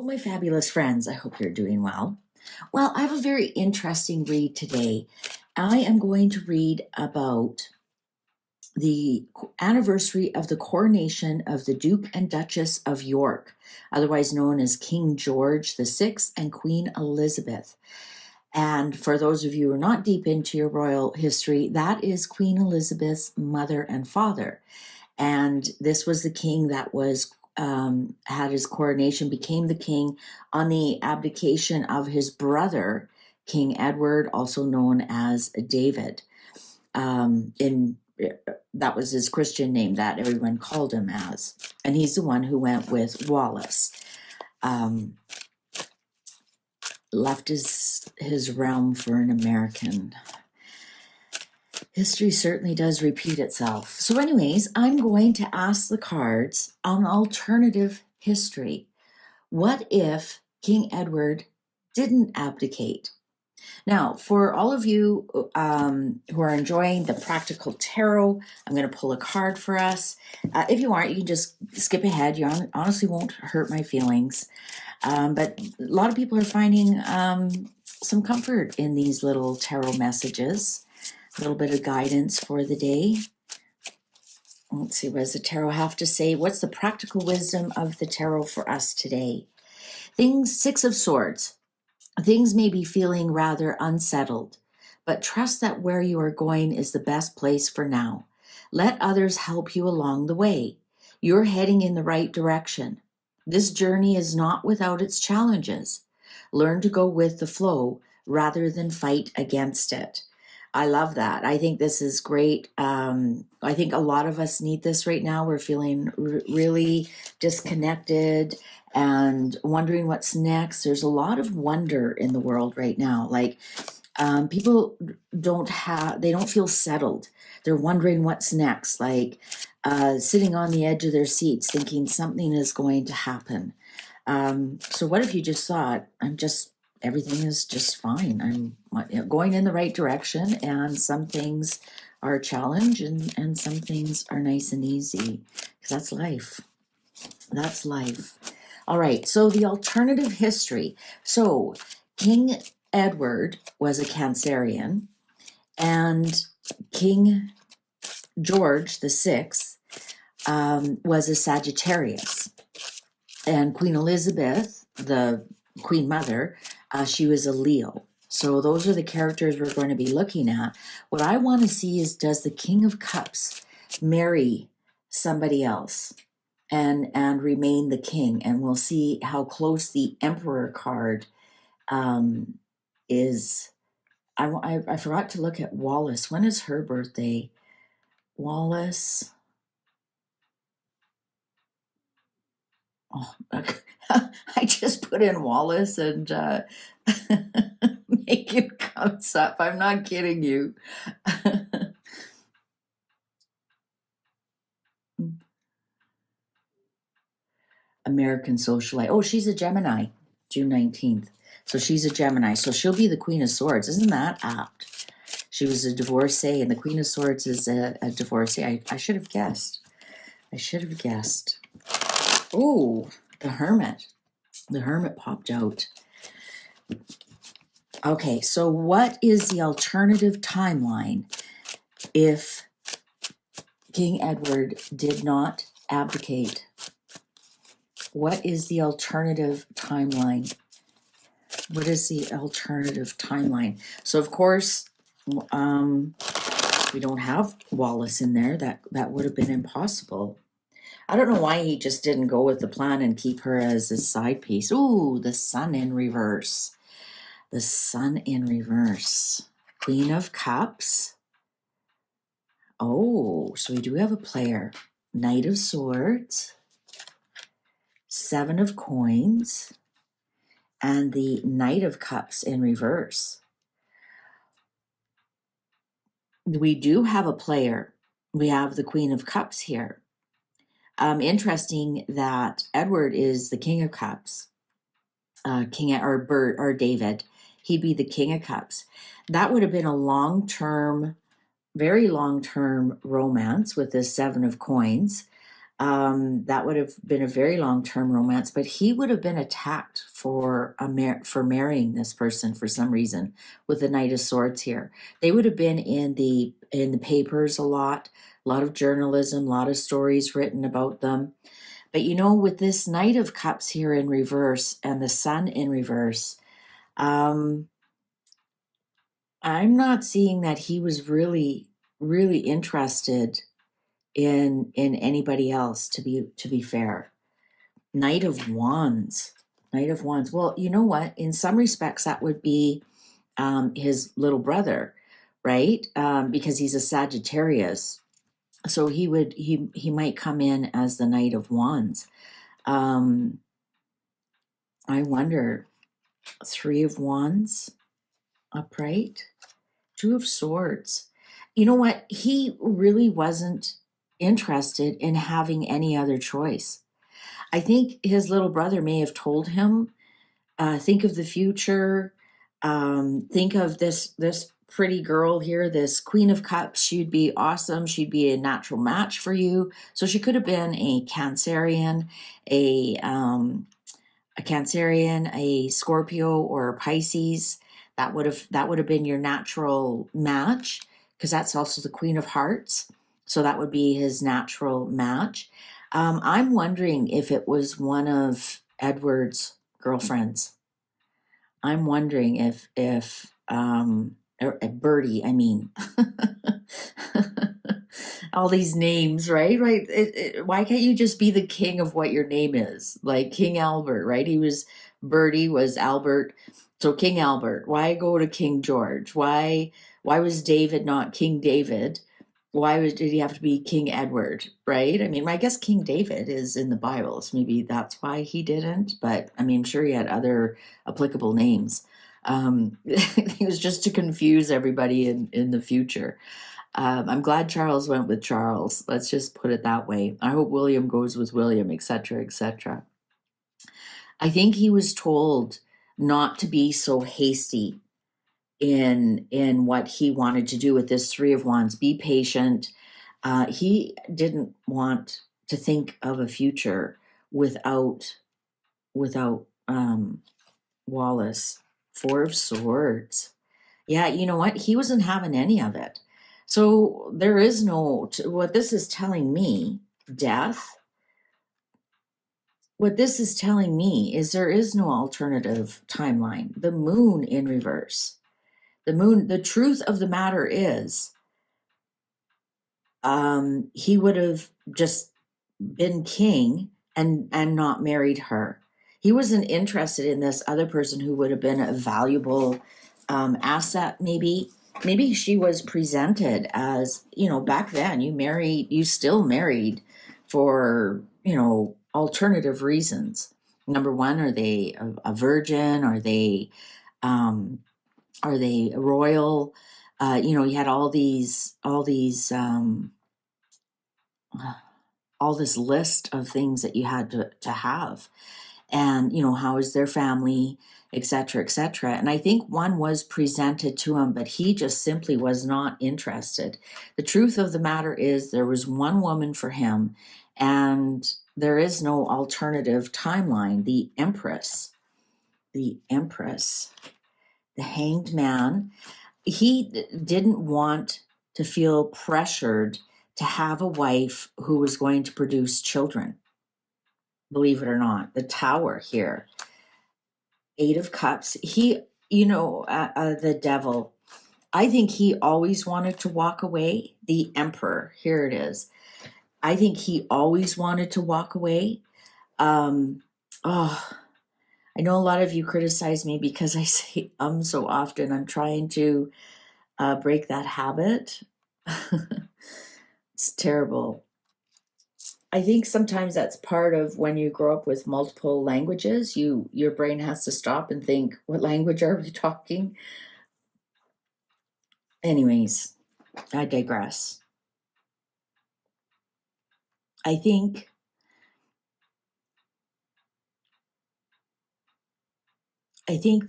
my fabulous friends. I hope you're doing well. Well, I have a very interesting read today. I am going to read about the anniversary of the coronation of the Duke and Duchess of York, otherwise known as King George VI and Queen Elizabeth. And for those of you who are not deep into your royal history, that is Queen Elizabeth's mother and father. And this was the king that was had his coronation, became the king on the abdication of his brother, King Edward, also known as David. That was his Christian name that everyone called him as. And he's the one who went with Wallace. Left his realm for an American. History certainly does repeat itself. So anyways, I'm going to ask the cards on alternative history. What if King Edward didn't abdicate? Now, for all of you who are enjoying the practical tarot, I'm going to pull a card for us. If you aren't, you can just skip ahead. You honestly won't hurt my feelings. But a lot of people are finding some comfort in these little tarot messages. A little bit of guidance for the day. Let's see, what does the tarot have to say? What's the practical wisdom of the tarot for us today? Six of Swords. Things may be feeling rather unsettled, but trust that where you are going is the best place for now. Let others help you along the way. You're heading in the right direction. This journey is not without its challenges. Learn to go with the flow rather than fight against it. I love that. I think this is great. I think a lot of us need this right now. We're feeling really disconnected and wondering what's next. There's a lot of wonder in the world right now. Like people don't feel settled. They're wondering what's next, like sitting on the edge of their seats thinking something is going to happen. So what if you just thought, everything is just fine. I'm going in the right direction, and some things are a challenge and some things are nice and easy, because that's life. That's life. All right, so the alternative history. So King Edward was a Cancerian, and King George VI was a Sagittarius. And Queen Elizabeth, the Queen Mother, she was a Leo. So those are the characters we're going to be looking at. What I want to see is, does the King of Cups marry somebody else and remain the king? And we'll see how close the Emperor card is. I forgot to look at Wallace. When is her birthday? Wallace. Oh, I just put in Wallace and make it comes up. I'm not kidding you. American socialite. Oh, she's a Gemini, June 19th. So she's a Gemini. So she'll be the Queen of Swords. Isn't that apt? She was a divorcee, and the Queen of Swords is a divorcee. I should have guessed. Oh, the Hermit. The Hermit popped out. Okay, so what is the alternative timeline if King Edward did not abdicate? What is the alternative timeline? What is the alternative timeline? So, of course, we don't have Wallace in there. That would have been impossible. I don't know why he just didn't go with the plan and keep her as his side piece. Ooh, the Sun in reverse. The Sun in reverse. Queen of Cups. Oh, so we do have a player. Knight of Swords. Seven of Coins. And the Knight of Cups in reverse. We do have a player. We have the Queen of Cups here. Interesting that Edward is the King of Cups. Or David. He'd be the King of Cups. That would have been a long-term, very long-term romance with the Seven of Coins. That would have been a very long-term romance, but he would have been attacked for for marrying this person for some reason with the Knight of Swords here. They would have been in the papers a lot of journalism, a lot of stories written about them. But with this Knight of Cups here in reverse and the Sun in reverse, um, I'm not seeing that he was really interested in anybody else, to be fair. Knight of Wands. Knight of Wands. Well, you know what? In some respects, that would be his little brother, right? Because he's a Sagittarius. So he might come in as the Knight of Wands. I wonder, Three of Wands upright, Two of Swords. You know what? He really wasn't interested in having any other choice. I think his little brother may have told him, think of the future, think of this pretty girl here, this Queen of Cups. She'd be awesome. She'd be a natural match for you. So she could have been a Cancerian, a a Scorpio, or a Pisces. That would have been your natural match, because that's also the Queen of Hearts. So that would be his natural match. I'm wondering if it was one of Edward's girlfriends. I'm wondering if or Birdie, I mean, all these names, right? Right. Why can't you just be the king of what your name is? Like King Albert, right? Birdie was Albert. So King Albert. Why go to King George? Why was David not King David? Did he have to be King Edward, right? I mean, I guess King David is in the Bible, so maybe that's why he didn't. But I mean, I'm sure he had other applicable names. It was just to confuse everybody in the future. I'm glad Charles went with Charles. Let's just put it that way. I hope William goes with William, etc., etc. I think he was told not to be so hasty in what he wanted to do with this Three of Wands. Be patient. He didn't want to think of a future without Wallace. Four of Swords. Yeah, you know what? He wasn't having any of it. So there is no, what this is telling me, death. What this is telling me is there is no alternative timeline. The moon in reverse. The truth of the matter is, he would have just been king and not married her. He wasn't interested in this other person who would have been a valuable asset. Maybe she was presented as, back then you still married for, alternative reasons. Number one, are they a virgin? Are they royal? You had all this list of things that you had to have. And, how is their family, etc., etc. And I think one was presented to him, but he just simply was not interested. The truth of the matter is there was one woman for him, and there is no alternative timeline. The Empress, the Hanged Man. He didn't want to feel pressured to have a wife who was going to produce children. Believe it or not, the Tower here, Eight of Cups. The Devil. I think he always wanted to walk away. The Emperor, here it is. I think he always wanted to walk away. I know a lot of you criticize me because I say so often. I'm trying to break that habit. It's terrible. I think sometimes that's part of when you grow up with multiple languages. Your brain has to stop and think, what language are we talking? Anyways, I digress. I think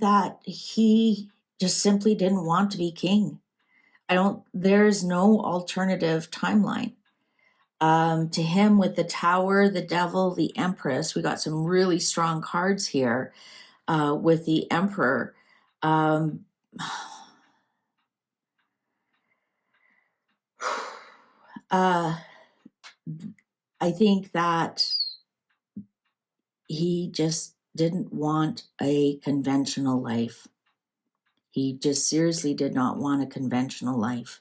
that he just simply didn't want to be king. There's no alternative timeline. To him with the Tower, the Devil, the Empress. We got some really strong cards here with the Emperor. Um, I think that he just didn't want a conventional life. He just seriously did not want a conventional life.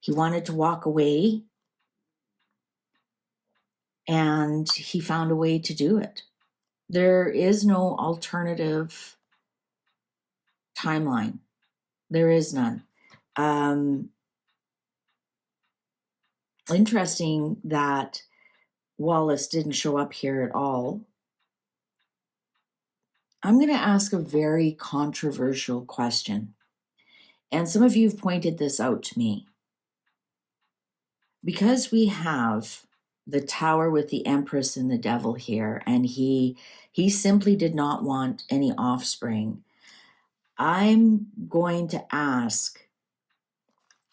He wanted to walk away, and he found a way to do it. There is no alternative timeline. There is none. Interesting that Wallace didn't show up here at all. I'm going to ask a very controversial question. And some of you have pointed this out to me. Because we have the Tower with the Empress and the Devil here, and he simply did not want any offspring, I'm going to ask,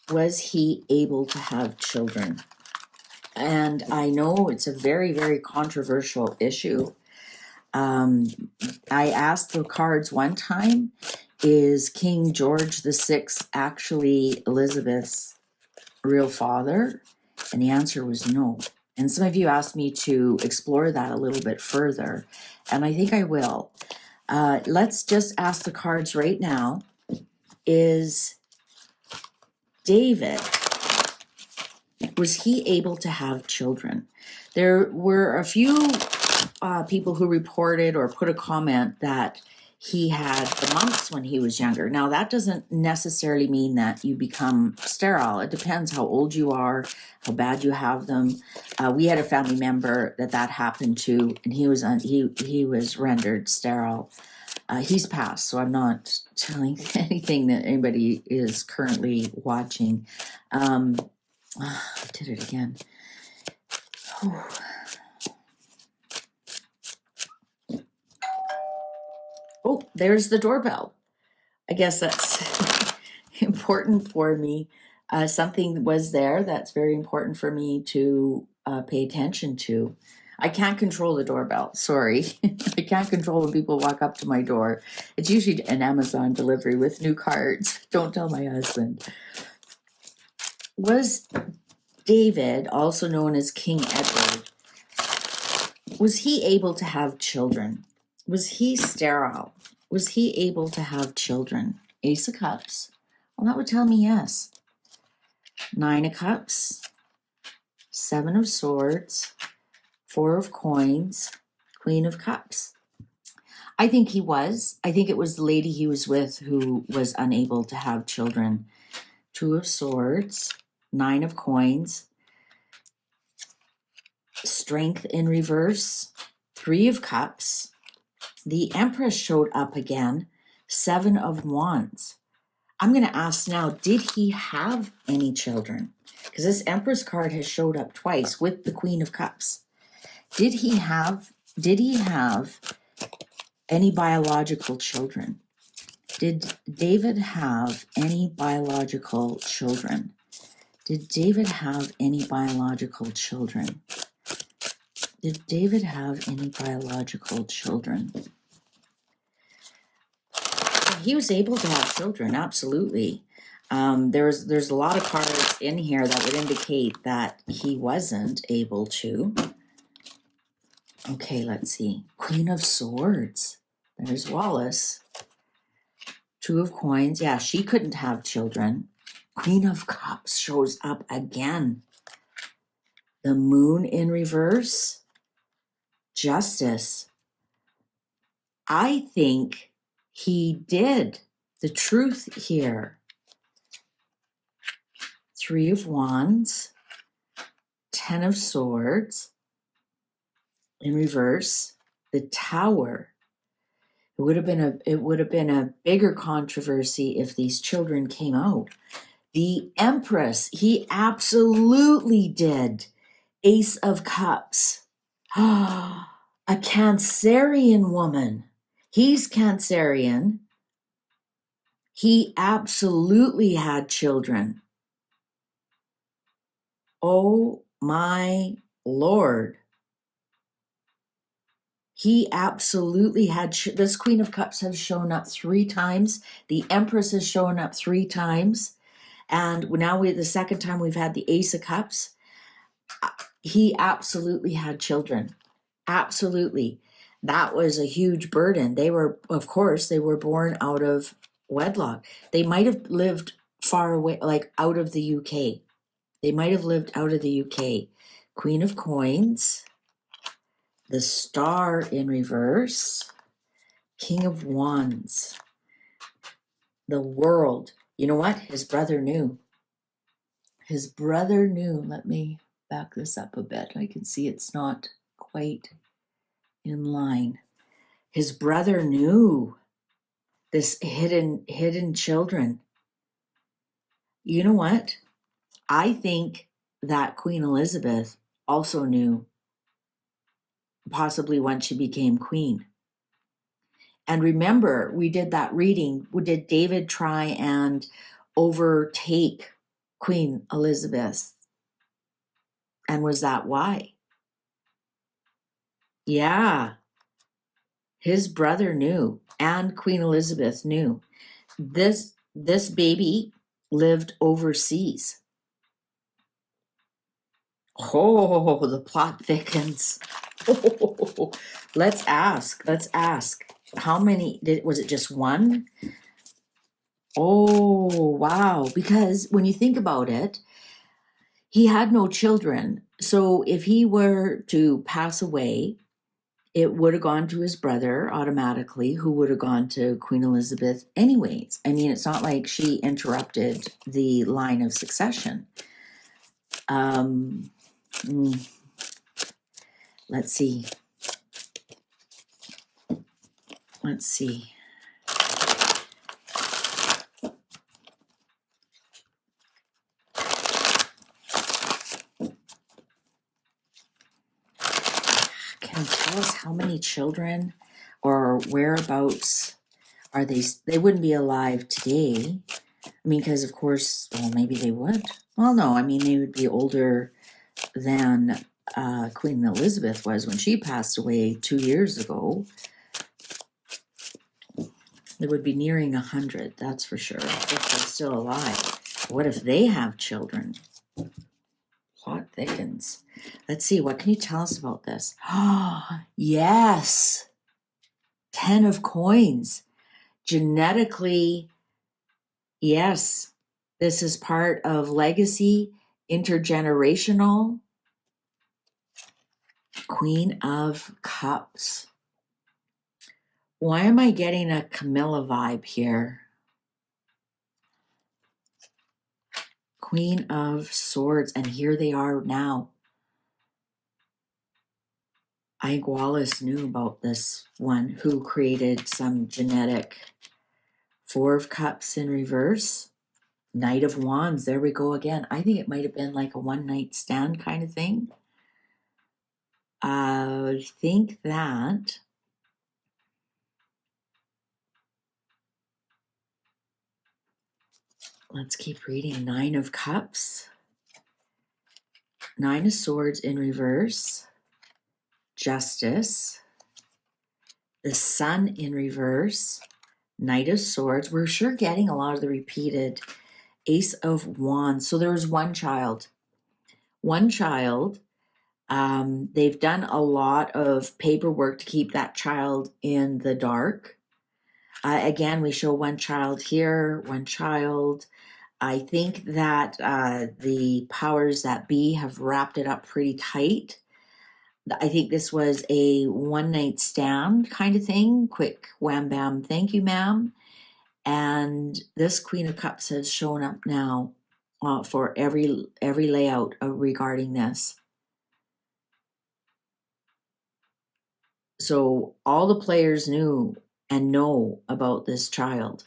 was he able to have children? And I know it's a very, very controversial issue. I asked the cards one time, is King George VI actually Elizabeth's real father? And the answer was no. And some of you asked me to explore that a little bit further, and I think I will. Let's just ask the cards right now. Is David, was he able to have children? There were a few people who reported or put a comment that he had the mumps when he was younger. Now, that doesn't necessarily mean that you become sterile. It depends how old you are, how bad you have them. We had a family member that happened to, and he was rendered sterile. He's passed, so I'm not telling anything that anybody is currently watching. I did it again. Oh, there's the doorbell. I guess that's important for me. Something was there that's very important for me to pay attention to. I can't control the doorbell. Sorry. I can't control when people walk up to my door. It's usually an Amazon delivery with new cards. Don't tell my husband. Was David, also known as King Edward, was he able to have children? Was he sterile? Was he able to have children? Ace of Cups. Well, that would tell me yes. Nine of Cups. Seven of Swords. Four of Coins. Queen of Cups. I think he was. I think it was the lady he was with who was unable to have children. Two of Swords. Nine of Coins. Strength in reverse. Three of Cups. The Empress showed up again. Seven of Wands. I'm going to ask now, did he have any children? Because this Empress card has showed up twice with the Queen of Cups. Did he have any biological children? Did David have any biological children? Did David have any biological children? Did David have any biological children? He was able to have children, absolutely. There's a lot of cards in here that would indicate that he wasn't able to. Okay, let's see. Queen of Swords. There's Wallace. Two of Coins. Yeah, she couldn't have children. Queen of Cups shows up again. The Moon in reverse. Justice. I think he did. The truth here. Three of Wands. Ten of Swords. In reverse. The Tower. It would have been a bigger controversy if these children came out. The Empress, he absolutely did. Ace of Cups. A Cancerian woman. He's Cancerian. He absolutely had children. Oh my Lord. He absolutely had, this Queen of Cups has shown up 3 times. The Empress has shown up 3 times. And now the second time we've had the Ace of Cups. He absolutely had children. Absolutely. That was a huge burden. They were, of course, they were born out of wedlock. They might have lived far away, like out of the UK. They might have lived out of the UK. Queen of Coins, the Star in reverse, King of Wands, the World. You know what? His brother knew. His brother knew. Let me back this up a bit. I can see it's not quite in line. His brother knew this hidden children. You know what? I think that Queen Elizabeth also knew, possibly once she became queen. And remember, we did that reading. Did David try and overtake Queen Elizabeth? And was that why? Yeah. His brother knew, and Queen Elizabeth knew. This baby lived overseas. Oh, the plot thickens. Oh, let's ask. How many was it? Just one? Oh, wow. Because when you think about it, he had no children. So if he were to pass away, it would have gone to his brother automatically, who would have gone to Queen Elizabeth anyways. I mean, it's not like she interrupted the line of succession. Let's see. Can you tell us how many children or whereabouts are they? They wouldn't be alive today. I mean, because of course, well, maybe they would. Well, no, I mean, they would be older than Queen Elizabeth was when she passed away 2 years ago. They would be nearing 100, that's for sure, if they're still alive. What if they have children? Plot thickens. Let's see, what can you tell us about this? Oh, yes. 10 of coins. Genetically, yes. This is part of legacy, intergenerational. Queen of Cups. Why am I getting a Camilla vibe here? Queen of Swords, and here they are now. I think Wallace knew about this one, who created some genetic. 4 of Cups in reverse. Knight of Wands, there we go again. I think it might have been like a one-night stand kind of thing. I think that let's keep reading. 9 of Cups. 9 of Swords in reverse. Justice. The Sun in reverse. Knight of Swords. We're sure getting a lot of the repeated. Ace of Wands. So there was one child. They've done a lot of paperwork to keep that child in the dark. Again, we show one child here, one child. I think that the powers that be have wrapped it up pretty tight. I think this was a one-night stand kind of thing. Quick wham bam, thank you, ma'am. And this Queen of Cups has shown up now for every layout regarding this. So all the players knew and know about this child.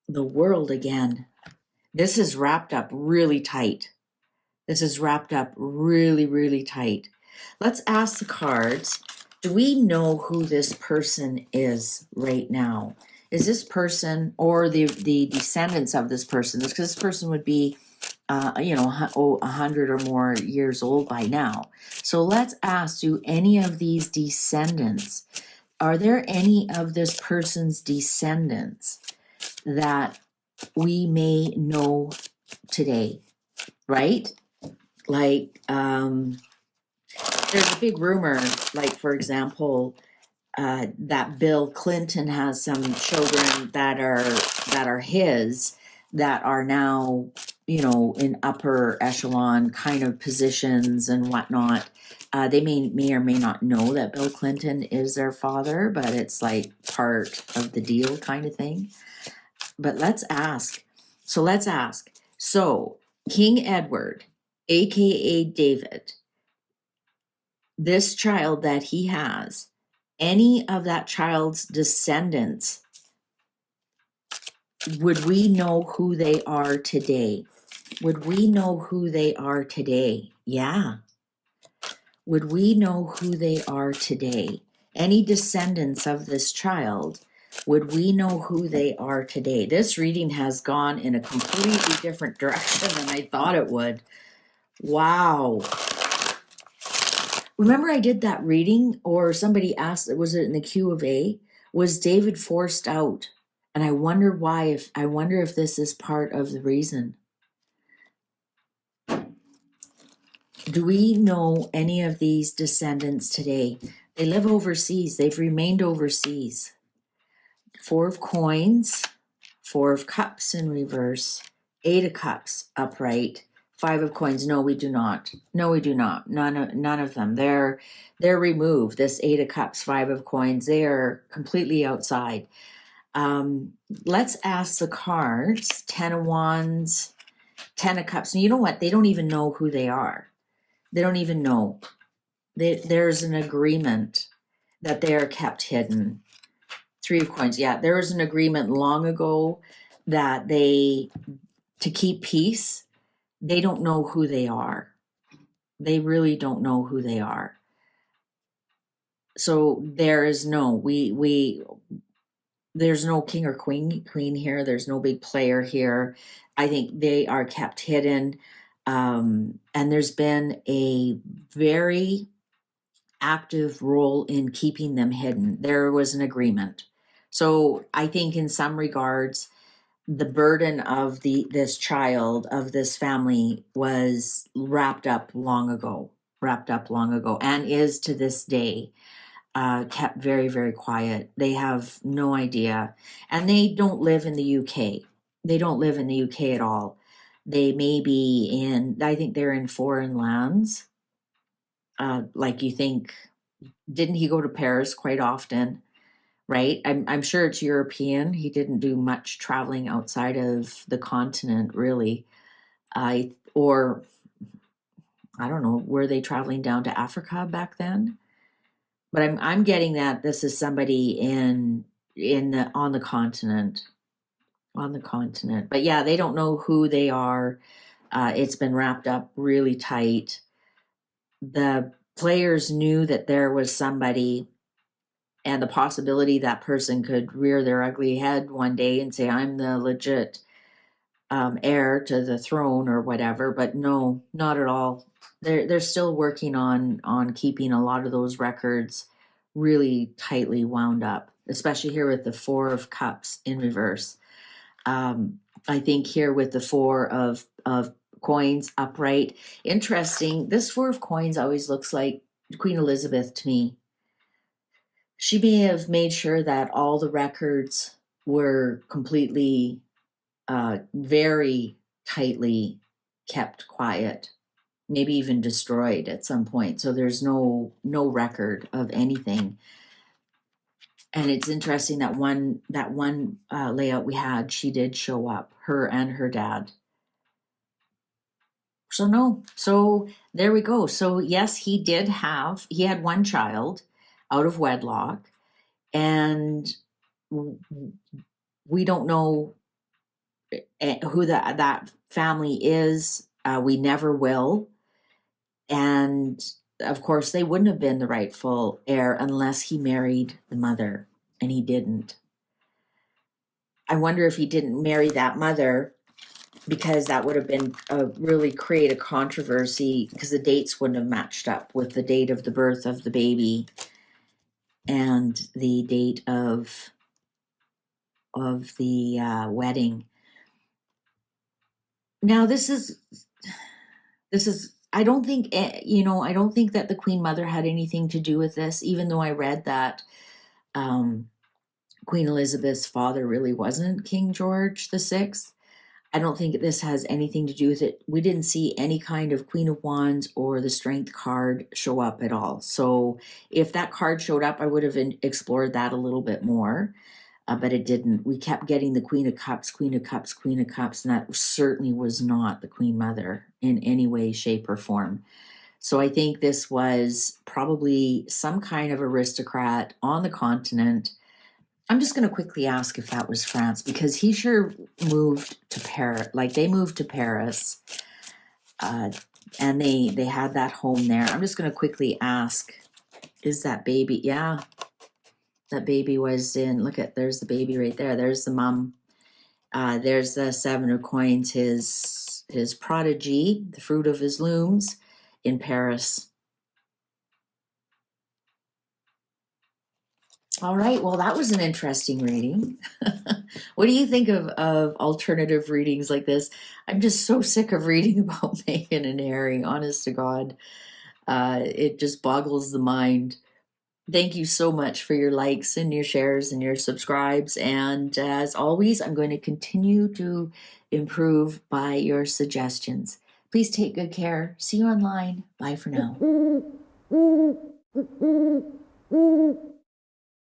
The World again. This is wrapped up really tight. This is wrapped up really, really tight. Let's ask the cards. Do we know who this person is right now? is this person or the descendants of this person, because this person would be 100 or more years old by now. So let's ask, do any of these descendants, are there any of this person's descendants that we may know today, right? Like, there's a big rumor, like, for example, that Bill Clinton has some children that are his, that are now, in upper echelon kind of positions and whatnot. They may or may not know that Bill Clinton is their father, but it's like part of the deal kind of thing. But let's ask. So King Edward, aka David, this child that he has, any of that child's descendants, would we know who they are today? Would we know who they are today? Yeah. Would we know who they are today? Any descendants of this child, would we know who they are today? This reading has gone in a completely different direction than I thought it would. Wow. Remember I did that reading, or somebody asked, was it in the Q of A? Was David forced out? And I wonder why, I wonder if this is part of the reason. Do we know any of these descendants today? They live overseas. They've remained overseas. 4 of coins, 4 of cups in reverse, 8 of cups upright, 5 of coins. No, we do not. No, we do not. None of them. They're removed. This 8 of cups, 5 of coins, they are completely outside. Let's ask the cards. 10 of wands, 10 of cups. And you know what? They don't even know who they are. They don't even know. There's an agreement that they are kept hidden. 3 of coins. Yeah, there was an agreement long ago that to keep peace, they don't know who they are. They really don't know who they are. So there is no, there's no king or queen here. There's no big player here. I think they are kept hidden. And there's been a very active role in keeping them hidden. There was an agreement. So I think in some regards, the burden of this child, of this family, was wrapped up long ago, and is to this day kept very, very quiet. They have no idea. And they don't live in the UK. They don't live in the UK at all. They may be I think they're in foreign lands. Like, you think, didn't he go to Paris quite often? Right? I'm sure it's European. He didn't do much traveling outside of the continent, really. Or I don't know, were they traveling down to Africa back then? But I'm getting that this is somebody on the continent. But yeah, they don't know who they are. It's been wrapped up really tight. The players knew that there was somebody, and the possibility that person could rear their ugly head one day and say, I'm the legit heir to the throne or whatever. But no, not at all. They're still working on keeping a lot of those records really tightly wound up, especially here with the 4 of cups in reverse. I think here with the 4 of coins upright, interesting. This 4 of coins always looks like Queen Elizabeth to me. She may have made sure that all the records were completely, very tightly kept quiet, maybe even destroyed at some point. So there's no record of anything. And it's interesting that one layout we had, she did show up, her and her dad. So there we go. So yes, he had one child out of wedlock, and we don't know who that family is. We never will. And of course, they wouldn't have been the rightful heir unless he married the mother, and he didn't. I wonder if he didn't marry that mother, because that would have been really create a controversy, because the dates wouldn't have matched up with the date of the birth of the baby and the date of the wedding. Now this is I don't think I don't think that the Queen Mother had anything to do with this, even though I read that Queen Elizabeth's father really wasn't King George VI. I don't think this has anything to do with it. We didn't see any kind of Queen of Wands or the Strength card show up at all. So if that card showed up, I would have explored that a little bit more, but it didn't. We kept getting the Queen of Cups, Queen of Cups, Queen of Cups, and that certainly was not the Queen Mother in any way, shape, or form. So I think this was probably some kind of aristocrat on the continent. I'm just going to quickly ask if that was France, because he sure moved to Paris. Like, they moved to Paris, and they had that home there. I'm just going to quickly ask, is that baby? Yeah, that baby was in. Look at, there's the baby right there. There's the mom. There's the Seven of Coins, his prodigy, the fruit of his looms, in Paris. All right, well, that was an interesting reading. What do you think of alternative readings like this? I'm just so sick of reading about Meghan and Harry, honest to God. It just boggles the mind. Thank you so much for your likes and your shares and your subscribes. And as always, I'm going to continue to improve by your suggestions. Please take good care. See you online. Bye for now.